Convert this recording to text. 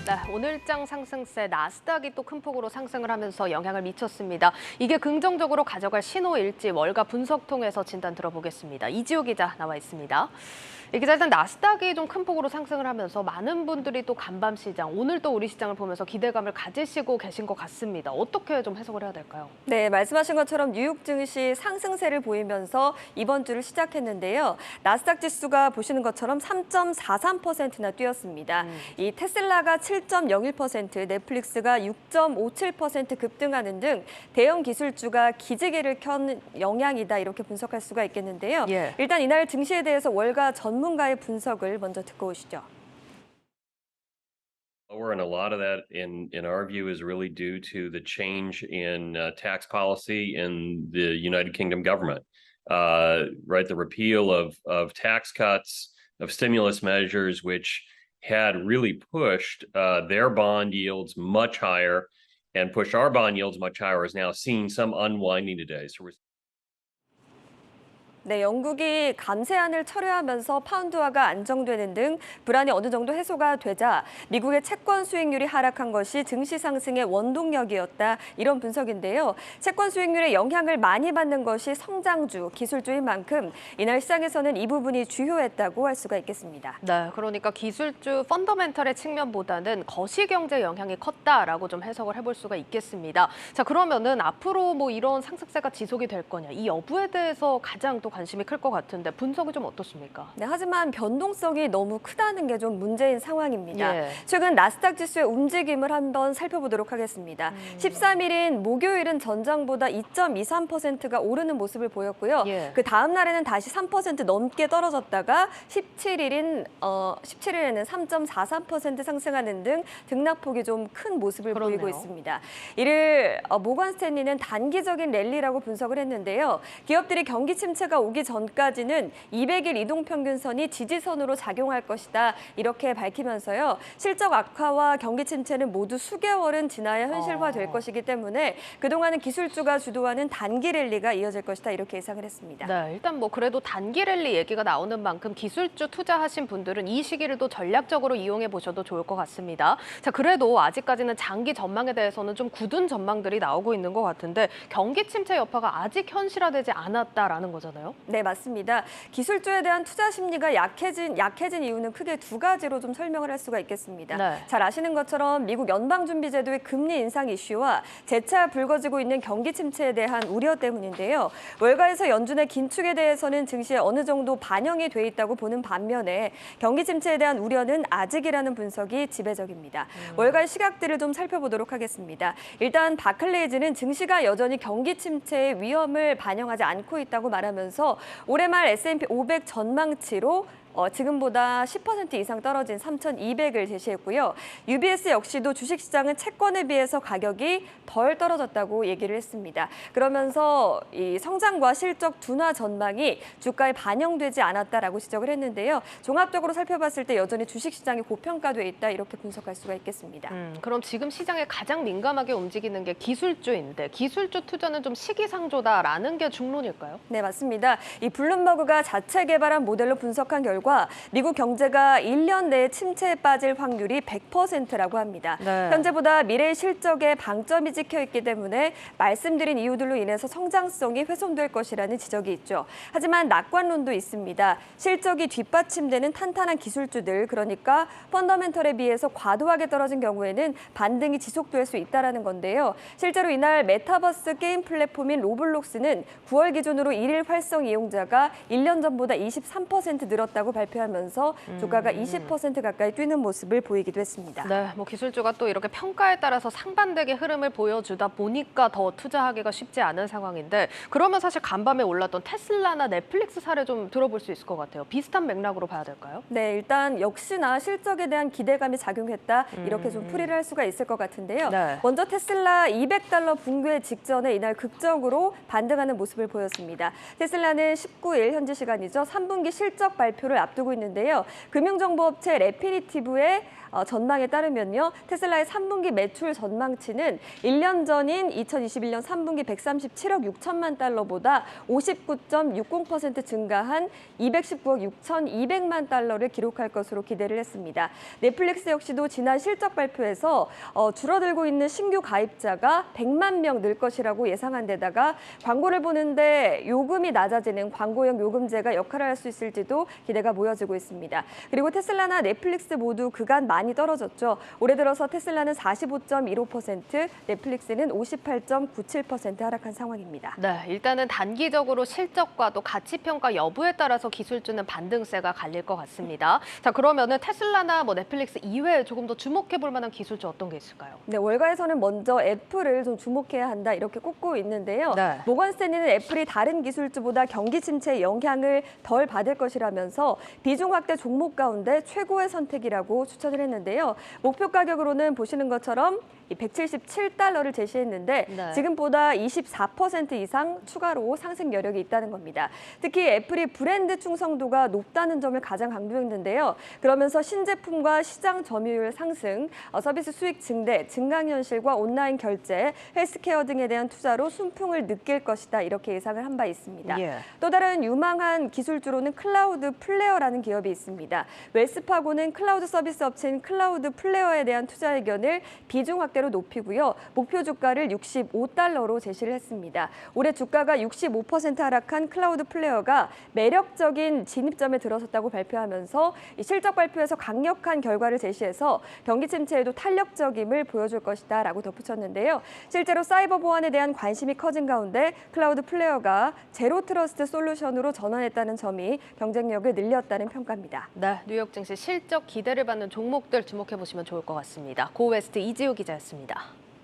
네, 오늘장 상승세 나스닥이 또 큰 폭으로 상승을 하면서 영향을 미쳤습니다. 이게 긍정적으로 가져갈 신호일지 월가 분석 통해서 진단 들어보겠습니다. 이지호 기자 나와 있습니다. 이 기자, 일단 나스닥이 좀 큰 폭으로 상승을 하면서 많은 분들이 또 간밤 시장, 오늘 또 우리 시장을 보면서 기대감을 가지시고 계신 것 같습니다. 어떻게 좀 해석을 해야 될까요? 네, 말씀하신 것처럼 뉴욕 증시 상승세를 보이면서 이번 주를 시작했는데요. 나스닥 지수가 보시는 것처럼 3.43%나 뛰었습니다. 이 테슬라가 7.01%, 넷플릭스가 6.57% 급등하는 등 대형 기술주가 기지개를 켠 영향이다 이렇게 분석할 수가 있겠는데요. 예. 일단 이날 증시에 대해서 월가 전문가의 분석을 먼저 듣고 오시죠. Lower, and a lot of that, in our view, is really due to the change in tax policy in the United Kingdom government. Right, the repeal of tax cuts, of stimulus measures, which had really pushed their bond yields much higher and pushed our bond yields much higher, is now seeing some unwinding today. So we're 네, 영국이 감세안을 철회하면서 파운드화가 안정되는 등 불안이 어느 정도 해소가 되자 미국의 채권 수익률이 하락한 것이 증시 상승의 원동력이었다. 이런 분석인데요. 채권 수익률에 영향을 많이 받는 것이 성장주, 기술주인 만큼 이날 시장에서는 이 부분이 주요했다고 할 수가 있겠습니다. 네, 그러니까 기술주 펀더멘털의 측면보다는 거시경제 영향이 컸다라고 좀 해석을 해볼 수가 있겠습니다. 자, 그러면은 앞으로 뭐 이런 상승세가 지속이 될 거냐, 이 여부에 대해서 가장 또 관심이 클 것 같은데 분석이 좀 어떻습니까? 네, 하지만 변동성이 너무 크다는 게 좀 문제인 상황입니다. 예. 최근 나스닥 지수의 움직임을 한번 살펴보도록 하겠습니다. 13일인 목요일은 전장보다 2.23%가 오르는 모습을 보였고요. 예. 그 다음 날에는 다시 3% 넘게 떨어졌다가 17일에는 3.43% 상승하는 등 등락폭이 좀 큰 모습을 그렇네요. 보이고 있습니다. 이를 모건 스탠리는 단기적인 랠리라고 분석을 했는데요. 기업들이 경기 침체가 오기 전까지는 200일 이동평균선이 지지선으로 작용할 것이다. 이렇게 밝히면서요. 실적 악화와 경기 침체는 모두 수개월은 지나야 현실화될 것이기 때문에 그동안은 기술주가 주도하는 단기 랠리가 이어질 것이다. 이렇게 예상을 했습니다. 네, 일단 뭐 그래도 단기 랠리 얘기가 나오는 만큼 기술주 투자하신 분들은 이 시기를 또 전략적으로 이용해 보셔도 좋을 것 같습니다. 자, 그래도 아직까지는 장기 전망에 대해서는 좀 굳은 전망들이 나오고 있는 것 같은데 경기 침체 여파가 아직 현실화되지 않았다라는 거잖아요. 네, 맞습니다. 기술주에 대한 투자 심리가 약해진 이유는 크게 두 가지로 좀 설명을 할 수가 있겠습니다. 네. 잘 아시는 것처럼 미국 연방준비제도의 금리 인상 이슈와 재차 불거지고 있는 경기 침체에 대한 우려 때문인데요. 월가에서 연준의 긴축에 대해서는 증시에 어느 정도 반영이 돼 있다고 보는 반면에 경기 침체에 대한 우려는 아직이라는 분석이 지배적입니다. 월가의 시각들을 좀 살펴보도록 하겠습니다. 일단 바클레이즈는 증시가 여전히 경기 침체의 위험을 반영하지 않고 있다고 말하면서 올해 말 S&P 500 전망치로 지금보다 10% 이상 떨어진 3,200을 제시했고요. UBS 역시도 주식시장은 채권에 비해서 가격이 덜 떨어졌다고 얘기를 했습니다. 그러면서 이 성장과 실적 둔화 전망이 주가에 반영되지 않았다라고 지적을 했는데요. 종합적으로 살펴봤을 때 여전히 주식시장이 고평가돼 있다 이렇게 분석할 수가 있겠습니다. 그럼 지금 시장에 가장 민감하게 움직이는 게 기술주인데 기술주 투자는 좀 시기상조다라는 게 중론일까요? 네, 맞습니다. 이 블룸버그가 자체 개발한 모델로 분석한 결과 미국 경제가 1년 내에 침체에 빠질 확률이 100%라고 합니다. 네. 현재보다 미래의 실적에 방점이 찍혀 있기 때문에 말씀드린 이유들로 인해서 성장성이 훼손될 것이라는 지적이 있죠. 하지만 낙관론도 있습니다. 실적이 뒷받침되는 탄탄한 기술주들, 그러니까 펀더멘털에 비해서 과도하게 떨어진 경우에는 반등이 지속될 수 있다는 건데요. 실제로 이날 메타버스 게임 플랫폼인 로블록스는 9월 기준으로 일일 활성 이용자가 1년 전보다 23% 늘었다고 발표하면서 주가가 20% 가까이 뛰는 모습을 보이기도 했습니다. 네, 뭐 기술주가 또 이렇게 평가에 따라서 상반되게 흐름을 보여주다 보니까 더 투자하기가 쉽지 않은 상황인데 그러면 사실 간밤에 올랐던 테슬라나 넷플릭스 사례 좀 들어볼 수 있을 것 같아요. 비슷한 맥락으로 봐야 될까요? 네, 일단 역시나 실적에 대한 기대감이 작용했다 이렇게 좀 풀이를 할 수가 있을 것 같은데요. 네. 먼저 테슬라 $200 붕괴 직전에 이날 극적으로 반등하는 모습을 보였습니다. 테슬라는 19일 현지 시간이죠. 3분기 실적 발표를 앞두고 있는데요. 금융정보업체 레피니티브의 전망에 따르면요. 테슬라의 3분기 매출 전망치는 1년 전인 2021년 3분기 137억 6천만 달러보다 59.60% 증가한 219억 6,200만 달러를 기록할 것으로 기대를 했습니다. 넷플릭스 역시도 지난 실적 발표에서 줄어들고 있는 신규 가입자가 100만 명 늘 것이라고 예상한 데다가 광고를 보는데 요금이 낮아지는 광고형 요금제가 역할을 할 수 있을지도 기대가 모여지고 있습니다. 그리고 테슬라나 넷플릭스 모두 그간 많이 떨어졌죠. 올해 들어서 테슬라는 45.15%, 넷플릭스는 58.97% 하락한 상황입니다. 네, 일단은 단기적으로 실적과 또 가치평가 여부에 따라서 기술주는 반등세가 갈릴 것 같습니다. 자, 그러면은 테슬라나 넷플릭스 이외에 조금 더 주목해 볼 만한 기술주 어떤 게 있을까요? 네, 월가에서는 먼저 애플을 좀 주목해야 한다 이렇게 꼽고 있는데요. 네. 모건 스탠리는 애플이 다른 기술주보다 경기 침체의 영향을 덜 받을 것이라면서 비중 확대 종목 가운데 최고의 선택이라고 추천을 했는데요. 목표 가격으로는 보시는 것처럼 177달러를 제시했는데 네. 지금보다 24% 이상 추가로 상승 여력이 있다는 겁니다. 특히 애플이 브랜드 충성도가 높다는 점을 가장 강조했는데요. 그러면서 신제품과 시장 점유율 상승, 서비스 수익 증대, 증강현실과 온라인 결제, 헬스케어 등에 대한 투자로 순풍을 느낄 것이다 이렇게 예상을 한 바 있습니다. 예. 또 다른 유망한 기술주로는 클라우드 플레어라는 기업이 있습니다. 웰스파고는 클라우드 서비스 업체인 클라우드 플레어에 대한 투자 의견을 비중 확대로 높이고요. 목표 주가를 65달러로 제시를 했습니다. 올해 주가가 65% 하락한 클라우드 플레어가 매력적인 진입점에 들어섰다고 발표하면서 이 실적 발표에서 강력한 결과를 제시해서 경기 침체에도 탄력적임을 보여줄 것이다라고 덧붙였는데요. 실제로 사이버 보안에 대한 관심이 커진 가운데 클라우드 플레어가 제로 트러스트 솔루션으로 전환했다는 점이 경쟁력을 늘렸다는 평가입니다. 네, 뉴욕 증시 실적 기대를 받는 종목들 주목해 보시면 좋을 것 같습니다. 고웨스트 이지우 기자였습니다.